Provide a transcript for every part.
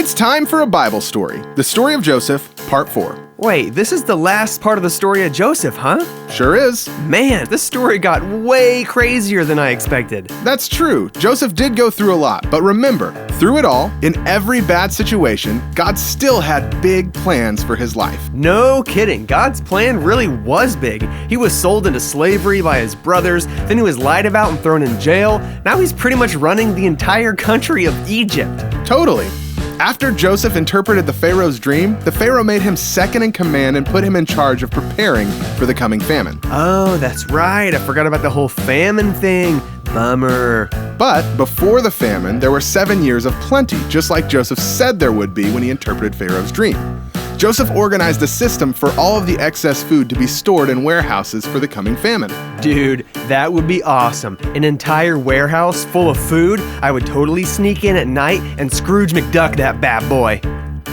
It's time for a Bible story. The story of Joseph, part 4. Wait, this is the last part of the story of Joseph, huh? Sure is. Man, this story got way crazier than I expected. That's true. Joseph did go through a lot, but remember, through it all, in every bad situation, God still had big plans for his life. No kidding, God's plan really was big. He was sold into slavery by his brothers, then he was lied about and thrown in jail. Now he's pretty much running the entire country of Egypt. Totally. After Joseph interpreted the Pharaoh's dream, the Pharaoh made him second in command and put him in charge of preparing for the coming famine. Oh, that's right. I forgot about the whole famine thing. Bummer. But before the famine, there were 7 years of plenty, just like Joseph said there would be when he interpreted Pharaoh's dream. Joseph organized a system for all of the excess food to be stored in warehouses for the coming famine. Dude, that would be awesome. An entire warehouse full of food? I would totally sneak in at night and Scrooge McDuck that bad boy.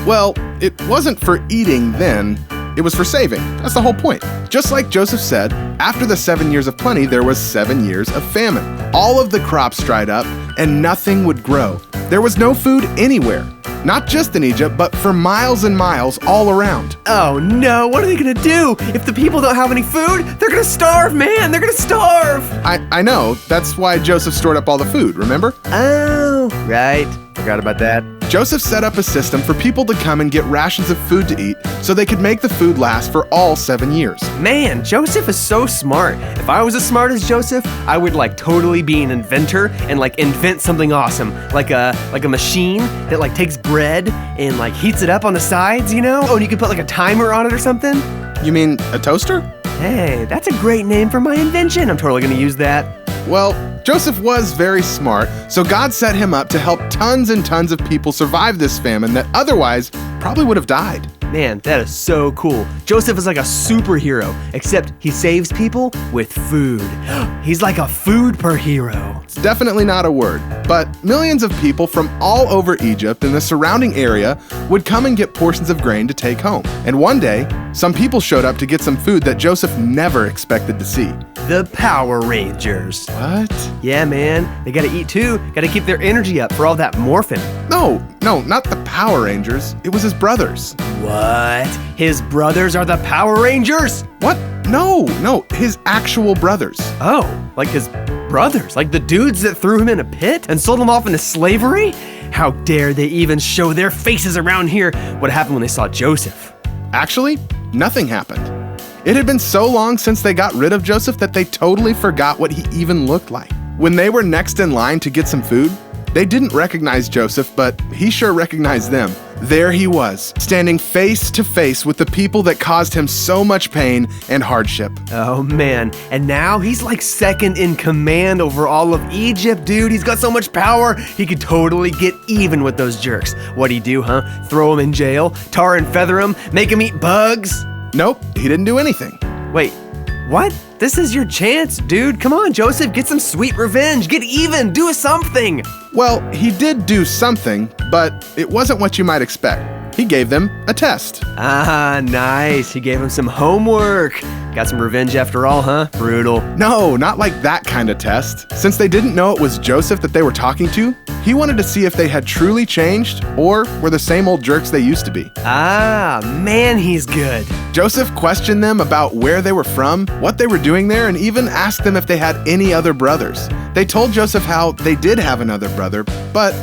Well, it wasn't for eating then, it was for saving. That's the whole point. Just like Joseph said, after the 7 years of plenty, there was 7 years of famine. All of the crops dried up and nothing would grow. There was no food anywhere. Not just in Egypt, but for miles and miles all around. Oh no, what are they gonna do? If the people don't have any food, they're gonna starve, man! They're gonna starve! I know, that's why Joseph stored up all the food, remember? Oh, right. Forgot about that. Joseph set up a system for people to come and get rations of food to eat so they could make the food last for all 7 years. Man, Joseph is so smart. If I was as smart as Joseph, I would totally be an inventor and invent something awesome. Like a machine that takes bread and heats it up on the sides, you know? Oh, and you could put a timer on it or something. You mean a toaster? Hey, that's a great name for my invention. I'm totally gonna use that. Well, Joseph was very smart, so God set him up to help tons and tons of people survive this famine that otherwise probably would have died. Man, that is so cool. Joseph is like a superhero, except he saves people with food. He's like a food-per-hero. It's definitely not a word, but millions of people from all over Egypt and the surrounding area would come and get portions of grain to take home. And one day, some people showed up to get some food that Joseph never expected to see. The Power Rangers. What? Yeah, man. They gotta eat too. Gotta keep their energy up for all that morphine. No, not the Power Rangers. It was his brothers. What? His brothers are the Power Rangers? What? No, his actual brothers. Oh, like his brothers? Like the dudes that threw him in a pit and sold him off into slavery? How dare they even show their faces around here? What happened when they saw Joseph? Actually, nothing happened. It had been so long since they got rid of Joseph that they totally forgot what he even looked like. When they were next in line to get some food, they didn't recognize Joseph, but he sure recognized them. There he was, standing face to face with the people that caused him so much pain and hardship. Oh man, and now he's second in command over all of Egypt, dude. He's got so much power, he could totally get even with those jerks. What'd he do, huh? Throw him in jail? Tar and feather him? Make him eat bugs? Nope, he didn't do anything. Wait, what? This is your chance, dude. Come on, Joseph, get some sweet revenge. Get even, do something. Well, he did do something, but it wasn't what you might expect. He gave them a test. Ah, nice. He gave him some homework. Got some revenge after all, huh? Brutal. No, not like that kind of test. Since they didn't know it was Joseph that they were talking to, he wanted to see if they had truly changed or were the same old jerks they used to be. Ah, man, he's good. Joseph questioned them about where they were from, what they were doing there, and even asked them if they had any other brothers. They told Joseph how they did have another brother, but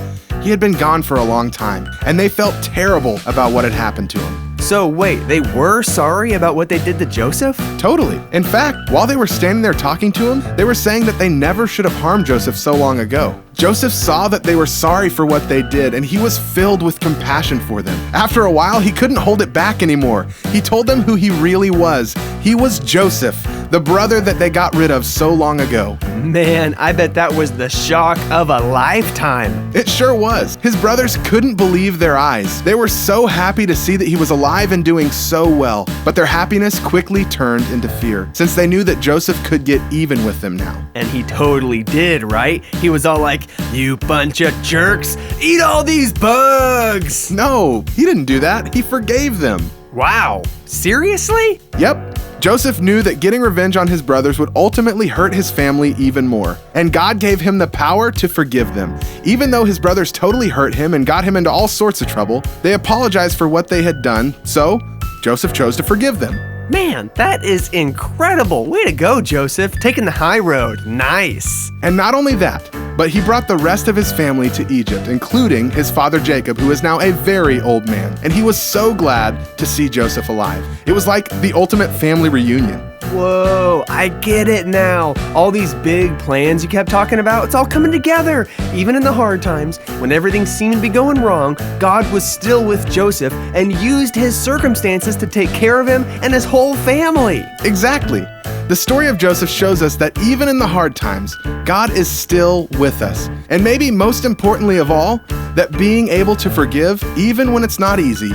he had been gone for a long time, and they felt terrible about what had happened to him. So wait, they were sorry about what they did to Joseph? Totally. In fact, while they were standing there talking to him, they were saying that they never should have harmed Joseph so long ago. Joseph saw that they were sorry for what they did, and he was filled with compassion for them. After a while, he couldn't hold it back anymore. He told them who he really was. He was Joseph, the brother that they got rid of so long ago. Man, I bet that was the shock of a lifetime. It sure was. His brothers couldn't believe their eyes. They were so happy to see that he was alive and doing so well. But their happiness quickly turned into fear, since they knew that Joseph could get even with them now. And he totally did, right? He was all like, "You bunch of jerks, eat all these bugs!" No, he didn't do that. He forgave them. Wow, seriously? Yep. Joseph knew that getting revenge on his brothers would ultimately hurt his family even more, and God gave him the power to forgive them. Even though his brothers totally hurt him and got him into all sorts of trouble, they apologized for what they had done, so Joseph chose to forgive them. Man, that is incredible. Way to go, Joseph. Taking the high road. Nice. And not only that, but he brought the rest of his family to Egypt, including his father Jacob, who is now a very old man. And he was so glad to see Joseph alive. It was like the ultimate family reunion. Whoa, I get it now. All these big plans you kept talking about, it's all coming together. Even in the hard times, when everything seemed to be going wrong, God was still with Joseph and used his circumstances to take care of him and his whole family. Exactly. The story of Joseph shows us that even in the hard times, God is still with us. And maybe most importantly of all, that being able to forgive, even when it's not easy,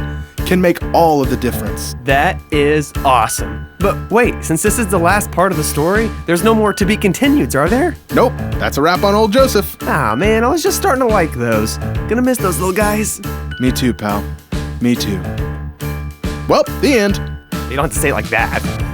can make all of the difference. That is awesome. But wait, since this is the last part of the story, there's no more to be continued, are there? Nope, that's a wrap on old Joseph. Ah, man, I was just starting to like those. Gonna miss those little guys. Me too, pal. Me too. Well, the end. You don't have to say it like that.